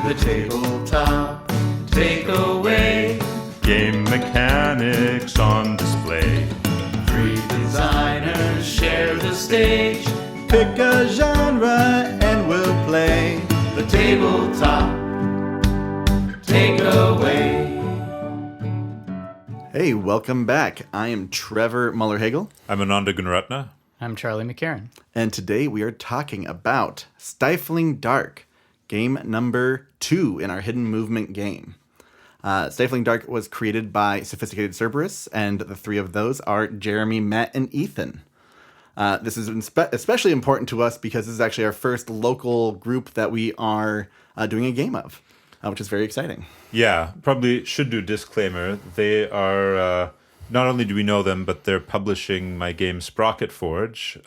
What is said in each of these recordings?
The tabletop takeaway. Game mechanics on display. Three designers share the stage. Pick a genre and we'll play. The tabletop takeaway. Hey, welcome back. I am Trevor Muller-Hagel. I'm Ananda Gunratna. I'm Charlie McCarran. And today we are talking about Stifling Dark, game number 2 in our hidden movement game. Stifling Dark was created by Sophisticated Cerberus, and the three of those are Jeremy, Matt, and Ethan. This is especially important to us because this is actually our first local group that we are doing a game of, which is very exciting. Yeah, probably should do a disclaimer. They are, not only do we know them, but they're publishing my game Sprocket Forge,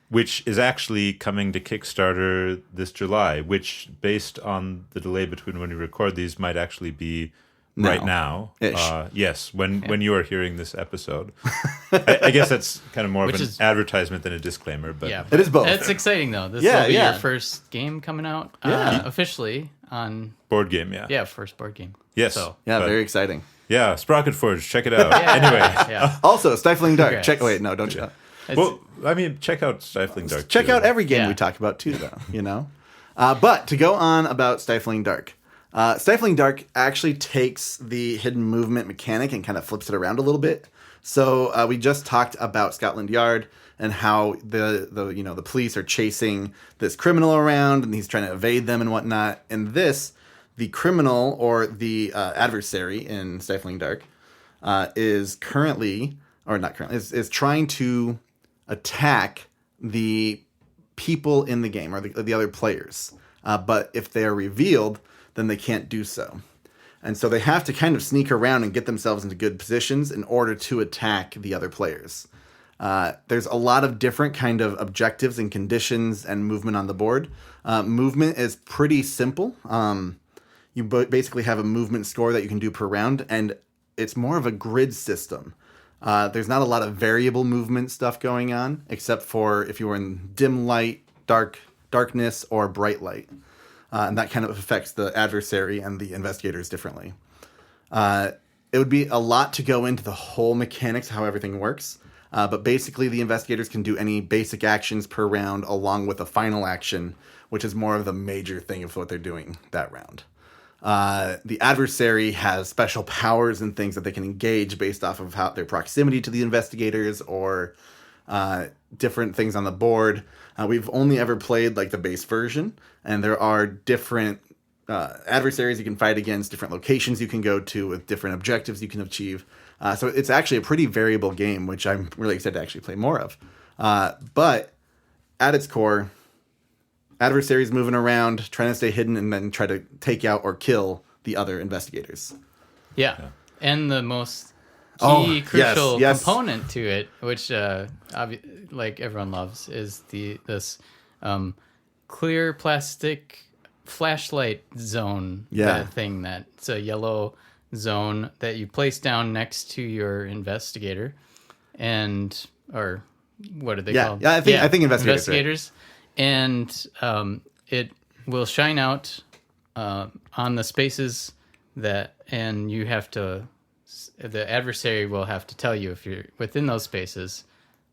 which is actually coming to Kickstarter this July, which, based on the delay between when we record these, might actually be right now. Yes, when you are hearing this episode. I guess that's kind of more of an advertisement than a disclaimer. But yeah, it is both. It's exciting, though. This will be your first game coming out officially on... Board game, yeah. Yeah, first board game. Yes. So, Very exciting. Yeah, Sprocket Forge, check it out. Anyway. Yeah. Also, Stifling Dark. Congrats. Don't you? Well, I mean, check out Stifling Dark. Check too. out every game we talk about too, though, you know? But to go on about Stifling Dark. Stifling Dark actually takes the hidden movement mechanic and kind of flips it around a little bit. So we just talked about Scotland Yard and how the police are chasing this criminal around and he's trying to evade them and whatnot. And this, the criminal or the adversary in Stifling Dark is trying to attack the people in the game or the other players. But if they are revealed, then they can't do so. And so they have to kind of sneak around and get themselves into good positions in order to attack the other players. There's a lot of different kind of objectives and conditions and movement on the board. Movement is pretty simple. You basically have a movement score that you can do per round, and it's more of a grid system. There's not a lot of variable movement stuff going on, except for if you were in dim light, darkness, or bright light. And that kind of affects the adversary and the investigators differently. It would be a lot to go into the whole mechanics, how everything works. But basically, the investigators can do any basic actions per round along with a final action, which is more of the major thing of what they're doing that round. The adversary has special powers and things that they can engage based off of their proximity to the investigators or different things on the board. We've only ever played like the base version, and there are different adversaries you can fight against, different locations you can go to with different objectives you can achieve. So it's actually a pretty variable game, which I'm really excited to actually play more of. But at its core, adversaries moving around, trying to stay hidden, and then try to take out or kill the other investigators. Yeah. And the most crucial component to it, which like everyone loves, is this clear plastic flashlight zone thing that's a yellow zone that you place down next to your investigator, or what are they called? Yeah, I think investigators. And it will shine out on the spaces and you have to. The adversary will have to tell you if you're within those spaces.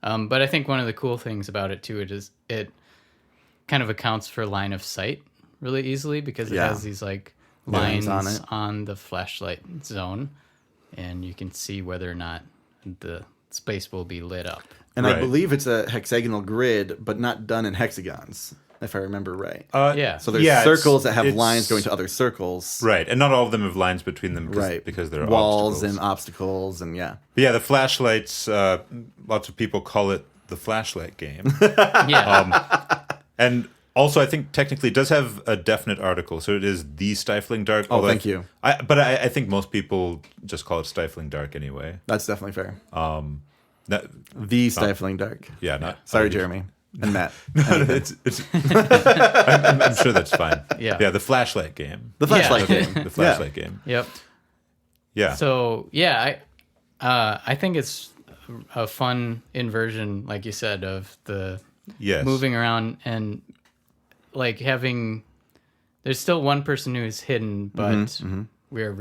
But I think one of the cool things about it too, it kind of accounts for line of sight really easily because it has these like lines on the flashlight zone, and you can see whether or not the space will be lit up. And I believe it's a hexagonal grid, but not done in hexagons, if I remember right. So there's circles that have lines going to other circles. Right, and not all of them have lines between them because there are walls and obstacles and But yeah, the flashlights, lots of people call it the flashlight game. And also, I think technically it does have a definite article, so it is the Stifling Dark. Thank you. But I think most people just call it Stifling Dark anyway. That's definitely fair. The Stifling Dark. Yeah, sorry, Jeremy and Matt. It's I'm sure that's fine. Yeah, the flashlight game. The flashlight game. The flashlight game. Yep. Yeah. So I think it's a fun inversion, like you said, of the moving around and like having there's still one person who is hidden, but we're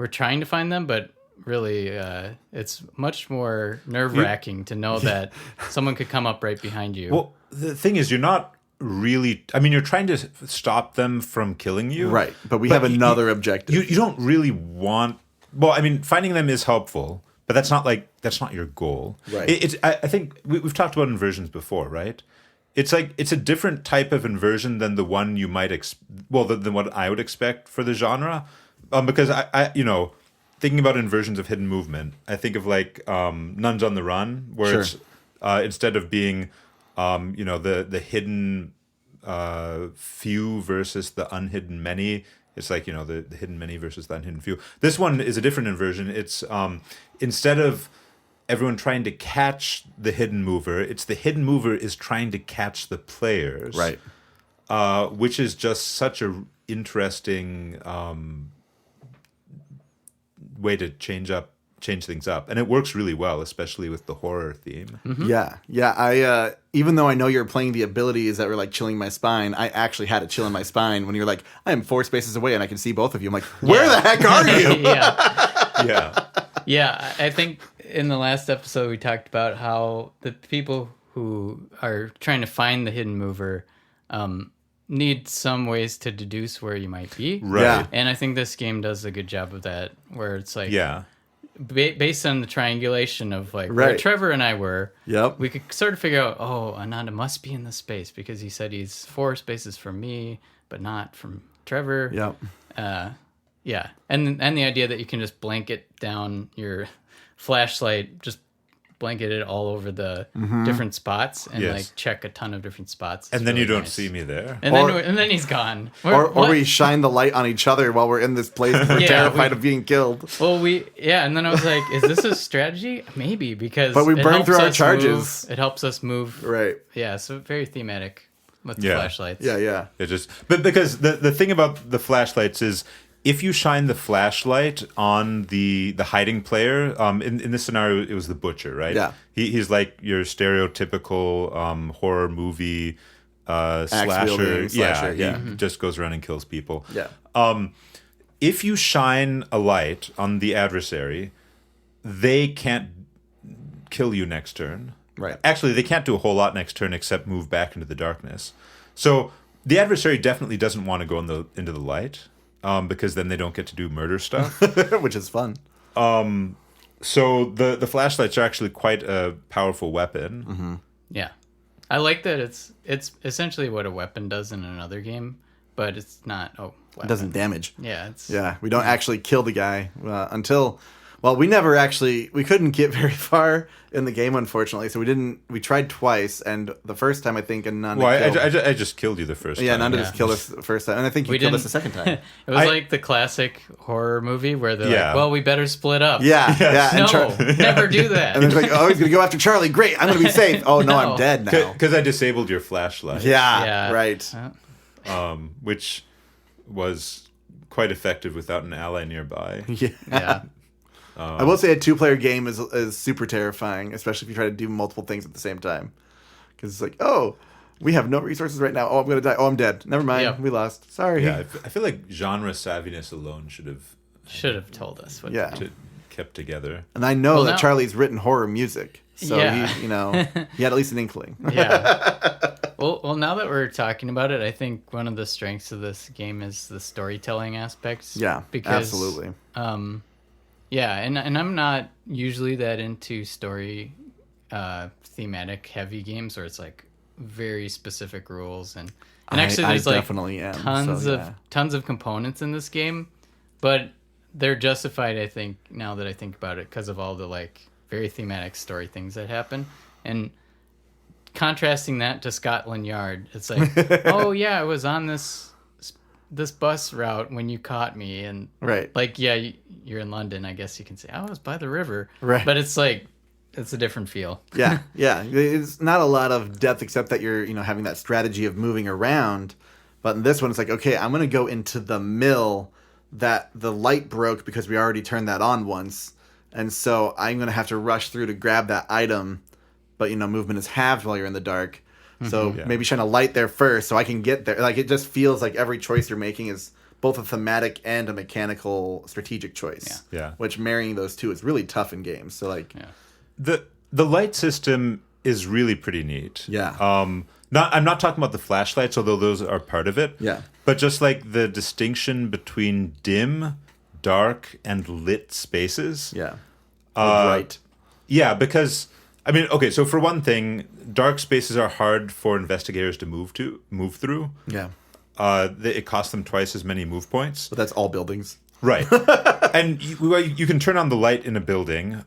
trying to find them, but really it's much more nerve-wracking to know that someone could come up right behind you. Well, the thing is, you're not really... I mean, you're trying to stop them from killing you. Right, but we have another objective. You don't really want... Well, I mean, finding them is helpful, but that's not your goal. Right. I think we've talked about inversions before, right? It's like it's a different type of inversion than the one you might than what I would expect for the genre, because I thinking about inversions of hidden movement, I think of like Nuns on the Run, where it's instead of being the hidden few versus the unhidden many. It's like, the hidden many versus the unhidden few. This one is a different inversion. It's instead of everyone trying to catch the hidden mover, it's the hidden mover is trying to catch the players. Right. Which is just such a interesting way to change things up. And it works really well, especially with the horror theme. Mm-hmm. Yeah. I even though I know you're playing the abilities that were like chilling my spine, I actually had a chill in my spine when you're like, I am 4 spaces away and I can see both of you. I'm like, where the heck are you? Yeah, I think in the last episode we talked about how the people who are trying to find the hidden mover need some ways to deduce where you might be. Right. Yeah. And I think this game does a good job of that, where it's like... Yeah. Based on the triangulation of like where Trevor and I were, we could sort of figure out, Ananda must be in this space because he said he's 4 spaces from me, but not from Trevor. Yep. And the idea that you can just blanket down your flashlight, just blanket it all over the different spots and like check a ton of different spots. And then you don't see me there. And then he's gone. Or we shine the light on each other while we're in this place and we're terrified of being killed. Well, and then I was like, is this a strategy? Maybe, because but we burn through our charges. It helps us move. Right. Yeah, so very thematic with the flashlights. Yeah. But because the thing about the flashlights is, if you shine the flashlight on the hiding player, in this scenario, it was the butcher, right? Yeah. He's like your stereotypical horror movie slasher. He just goes around and kills people. Yeah. If you shine a light on the adversary, they can't kill you next turn. Right. Actually, they can't do a whole lot next turn except move back into the darkness. So the adversary definitely doesn't want to go into the light. Because then they don't get to do murder stuff. Which is fun. So the flashlights are actually quite a powerful weapon. Mm-hmm. Yeah. I like that it's essentially what a weapon does in another game, but it's not a weapon. It doesn't damage. Yeah. We don't actually kill the guy until... Well, we couldn't get very far in the game, unfortunately. So we tried twice, and the first time I think Ananda killed... I just killed you the first time. Yeah, Ananda just killed us the first time, and I think you killed us the second time. It was like the classic horror movie where they're like, well, we better split up. Yeah. No, never do that. And then it's like, he's going to go after Charlie. Great, I'm going to be safe. Oh, no, I'm dead now. Because I disabled your flashlight. Yeah, right. Which was quite effective without an ally nearby. Yeah. I will say a 2-player game is super terrifying, especially if you try to do multiple things at the same time. Because it's like, we have no resources right now. Oh, I'm going to die. Oh, I'm dead. Never mind. We lost. Sorry. Yeah, I feel like genre savviness alone should have told us what kept together. And I know that Charlie's written horror music. So he had at least an inkling. Yeah. Well, now that we're talking about it, I think one of the strengths of this game is the storytelling aspects. Yeah, absolutely. Yeah, and I'm not usually that into story thematic heavy games where it's like very specific rules and actually there's like definitely tons of components in this game, but they're justified, I think, now that I think about it, because of all the like very thematic story things that happen. And contrasting that to Scotland Yard, it's like, I was on this bus route when you caught me, and like you're in London, I guess you can say I was by the river, but it's like it's a different feel. yeah it's not a lot of depth except that you're having that strategy of moving around, but in this one it's like, okay, I'm gonna go into the mill that the light broke because we already turned that on once, and so I'm gonna have to rush through to grab that item, but movement is halved while you're in the dark. So maybe shine a light there first so I can get there. Like, it just feels like every choice you're making is both a thematic and a mechanical strategic choice. Yeah. Which marrying those two is really tough in games. So, like... The light system is really pretty neat. Yeah. I'm not talking about the flashlights, although those are part of it. Yeah. But just like the distinction between dim, dark, and lit spaces. Yeah. Right. Yeah, because I mean, okay, so for one thing, dark spaces are hard for investigators to move through. Yeah. It costs them twice as many move points. But that's all buildings. Right. And you can turn on the light in a building,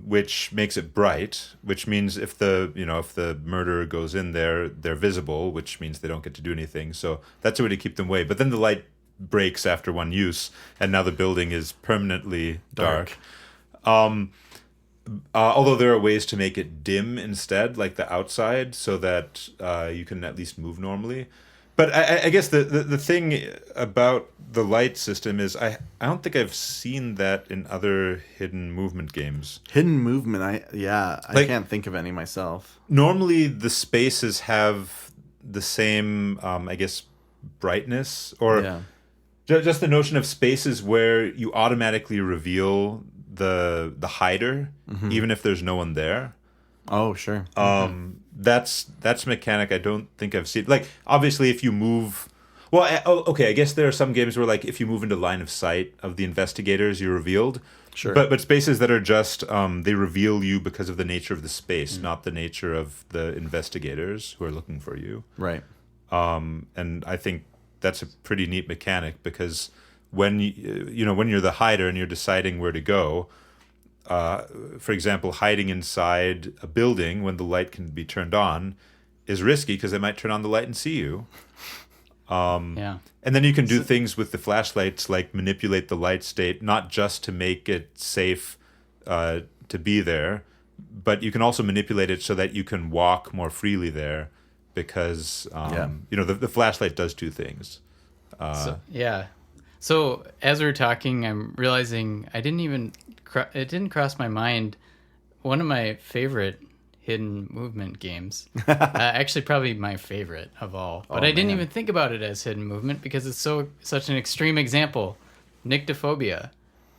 which makes it bright, which means if the murderer goes in there, they're visible, which means they don't get to do anything. So that's a way to keep them away. But then the light breaks after one use, and now the building is permanently dark. Although there are ways to make it dim instead, like the outside, so that you can at least move normally. But I guess the thing about the light system is I don't think I've seen that in other hidden movement games. Hidden movement, I can't think of any myself. Normally the spaces have the same, I guess, brightness, or just the notion of spaces where you automatically reveal the hider, even if there's no one there. Oh, sure. That's a mechanic I don't think I've seen. Like, obviously, if you move... Well, okay, I guess there are some games where, like, if you move into line of sight of the investigators, you're revealed. Sure. But spaces that are just... they reveal you because of the nature of the space, not the nature of the investigators who are looking for you. Right. And I think that's a pretty neat mechanic, because when when you're the hider and you're deciding where to go... for example, hiding inside a building when the light can be turned on is risky because they might turn on the light and see you. And then you can do things with the flashlights, like manipulate the light state, not just to make it safe to be there, but you can also manipulate it so that you can walk more freely there, because the flashlight does two things. So as we're talking, I'm realizing it didn't cross my mind. One of my favorite hidden movement games, actually probably my favorite of all, but I didn't even think about it as hidden movement because it's such an extreme example. Nyctophobia,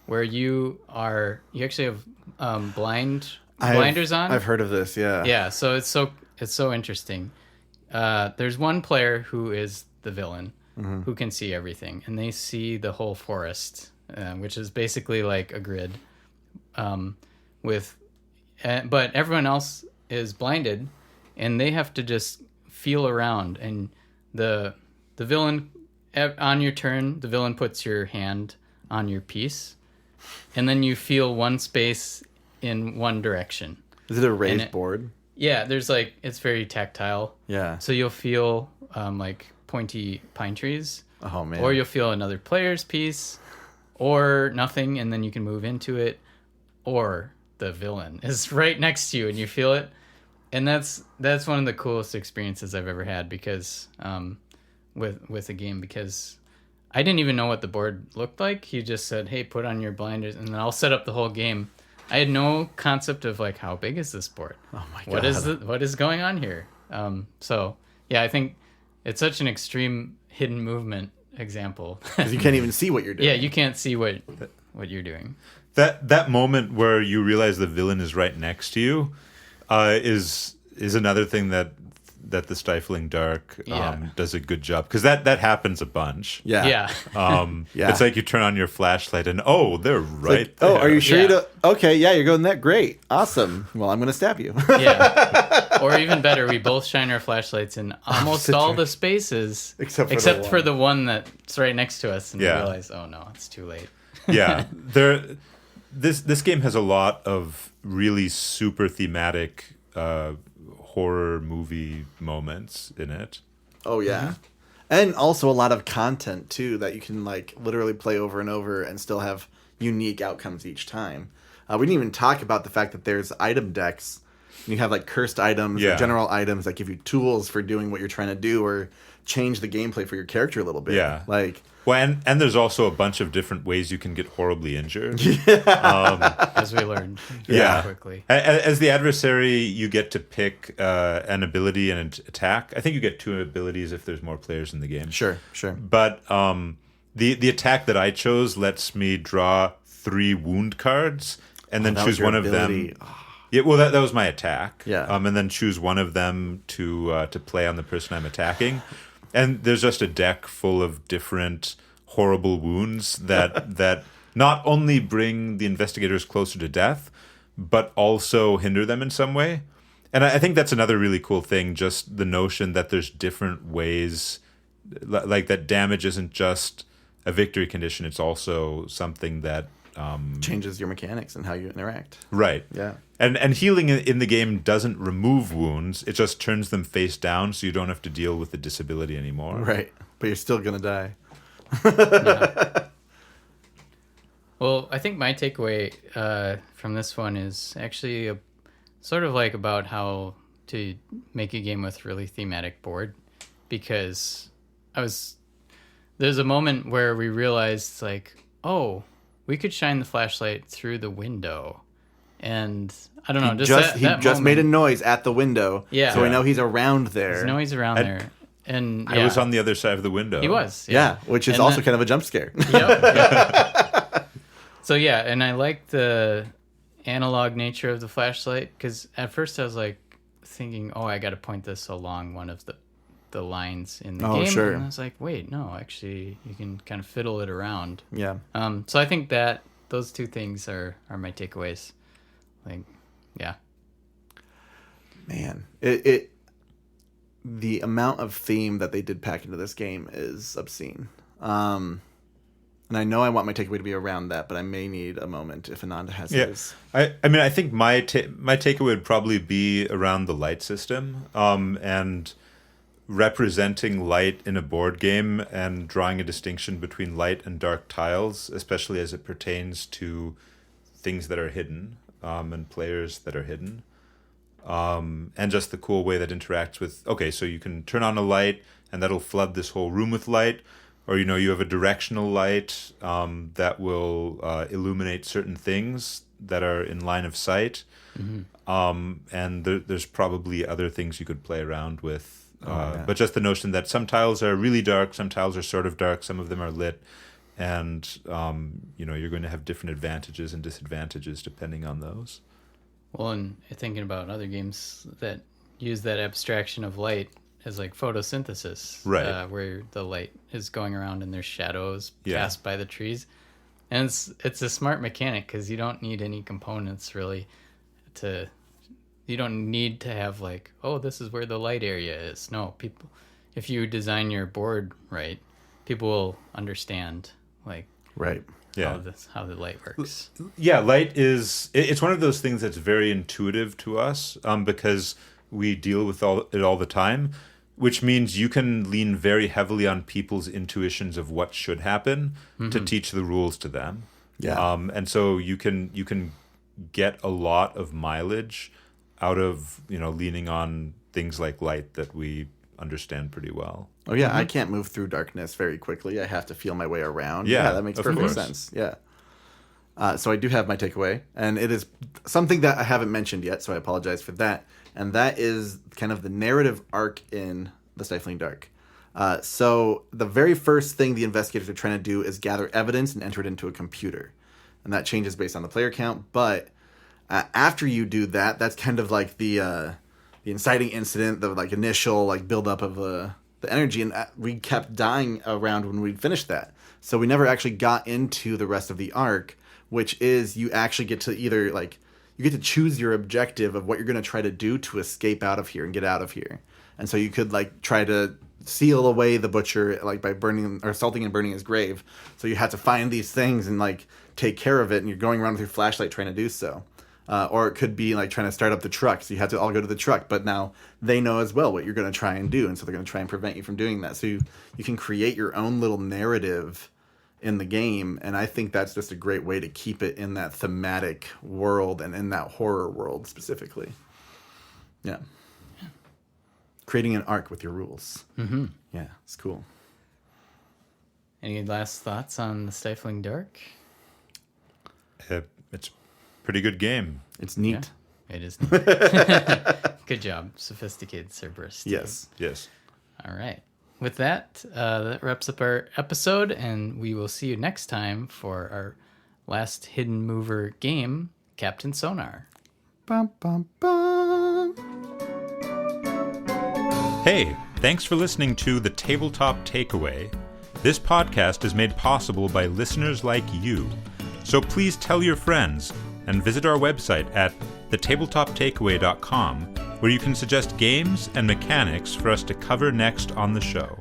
where you actually have blinders on. I've heard of this. Yeah. Yeah. So it's so interesting. There's one player who is the villain, who can see everything, and they see the whole forest, which is basically like a grid. But everyone else is blinded, and they have to just feel around. And the villain, on your turn, the villain puts your hand on your piece, and then you feel one space in one direction. Is it a raised board? Yeah, it's very tactile. Yeah. So you'll feel like pointy pine trees. Oh man. Or you'll feel another player's piece, or nothing, and then you can move into it. Or the villain is right next to you and you feel it. And that's one of the coolest experiences I've ever had, because with a game, because I didn't even know what the board looked like. He just said, hey, put on your blinders, and then I'll set up the whole game. I had no concept of like, how big is this board? Oh my god. What is going on here? So yeah, I think it's such an extreme hidden movement example. Because you can't even see what you're doing. Yeah, you can't see what you're doing. That moment where you realize the villain is right next to you is another thing that the Stifling Dark does a good job, because that happens a bunch. Yeah. It's like you turn on your flashlight and they're right there. Oh, are you sure you don't? Okay, yeah, you're going that great. Awesome. Well, I'm going to stab you. Yeah. Or even better, we both shine our flashlights in almost all the spaces except for the one that's right next to us, and we realize, oh no, it's too late. Yeah. This game has a lot of really super thematic horror movie moments in it. Oh yeah. And also a lot of content too that you can like literally play over and over and still have unique outcomes each time. We didn't even talk about the fact that there's item decks You have like cursed items Yeah. or general items that give you tools for doing what you're trying to do or change the gameplay for your character a little bit. Yeah. Like, Well, and there's also a bunch of different ways you can get horribly injured. as we learned Yeah. quickly. As the adversary, you get to pick an ability and an attack. I think you get 2 abilities if there's more players in the game. sure. But the attack that I chose lets me draw 3 wound cards and then that was choose your one ability. of them. Yeah, well, that was my attack. Yeah. And then choose one of them to play on the person I'm attacking. And there's just a deck full of different horrible wounds that not only bring the investigators closer to death, but also hinder them in some way. And I think that's another really cool thing, just the notion that there's different ways, like that damage isn't just a victory condition, it's also something that... Changes your mechanics and how you interact. Right. Yeah. And healing in the game doesn't remove wounds, it just turns them face down so you don't have to deal with the disability anymore. Right. But you're still going to die. Well, I think my takeaway from this one is actually sort of like about how to make a game with really thematic board, because there's a moment where we realized like, oh, we could shine the flashlight through the window, and I don't know, He that just moment, made a noise at the window. Yeah. So we know he's around there. there's noise around And there, and I was on the other side of the window. he was, Yeah, which is And also that- kind of a jump scare. Yep. So yeah, and I like the analog nature of the flashlight, because at first I was like thinking, oh, I got to point this along one of the lines in the Oh, game, sure. and I was like, wait, no, actually you can kind of fiddle it around. Yeah. So I think that those 2 things are my takeaways. Like, yeah. Man, the amount of theme that they did pack into this game is obscene. And I know I want my takeaway to be around that, but I may need a moment if Ananda has his. I mean, I think my takeaway would probably be around the light system, and representing light in a board game and drawing a distinction between light and dark tiles, especially as it pertains to things that are hidden, and players that are hidden. And just the cool way that interacts with, okay, so you can turn on a light and that'll flood this whole room with light, or, you know, you have a directional light that will illuminate certain things that are in line of sight. And there's probably other things you could play around with. But just the notion that some tiles are really dark, some tiles are sort of dark, some of them are lit, and you know, you're going to have different advantages and disadvantages depending on those. Well, and thinking about other games that use that abstraction of light as like photosynthesis, Right. Where the light is going around and there's shadows Yeah. cast by the trees, and it's a smart mechanic because you don't need any components really to. You don't need to have like, oh, this is where the light area is. No, people, if you design your board right, people will understand like Right. Yeah. how the light works. Yeah, light it's one of those things that's very intuitive to us, because we deal with it all the time, which means you can lean very heavily on people's intuitions of what should happen to teach the rules to them. Yeah. And so you can get a lot of mileage out of, you know, leaning on things like light that we understand pretty well. Oh yeah, I can't move through darkness very quickly. I have to feel my way around. Yeah, that makes of perfect course. sense. Yeah. So I do have my takeaway, and it is something that I haven't mentioned yet, so I apologize for that. And that is kind of the narrative arc in the Stifling Dark. So the very first thing the investigators are trying to do is gather evidence and enter it into a computer, and that changes based on the player count. But after you do that, that's kind of like the inciting incident, the like initial like buildup of the energy, and we kept dying around when we finished that. So we never actually got into the rest of the arc, which is you actually get to either like you get to choose your objective of what you're going to try to do to escape out of here and get out of here. And so you could like try to seal away the butcher like by burning or salting and burning his grave. So you have to find these things and like take care of it, and you're going around with your flashlight trying to do so. Or it could be like trying to start up the truck. So you have to all go to the truck, but now they know as well what you're going to try and do. And so they're going to try and prevent you from doing that. So you can create your own little narrative in the game. And I think that's just a great way to keep it in that thematic world and in that horror world specifically. Yeah. Creating an arc with your rules. Mm-hmm. Yeah, it's cool. Any last thoughts on the Stifling Dark? It's a pretty good game. It's neat. Yeah, it is neat. Good job. Sophisticated Cerberus. Yes. Yes. All right. With that, that wraps up our episode, and we will see you next time for our last Hidden Mover game, Captain Sonar. Bum, bum, bum. Hey, thanks for listening to The Tabletop Takeaway. This podcast is made possible by listeners like you. So please tell your friends and visit our website at thetabletoptakeaway.com, where you can suggest games and mechanics for us to cover next on the show.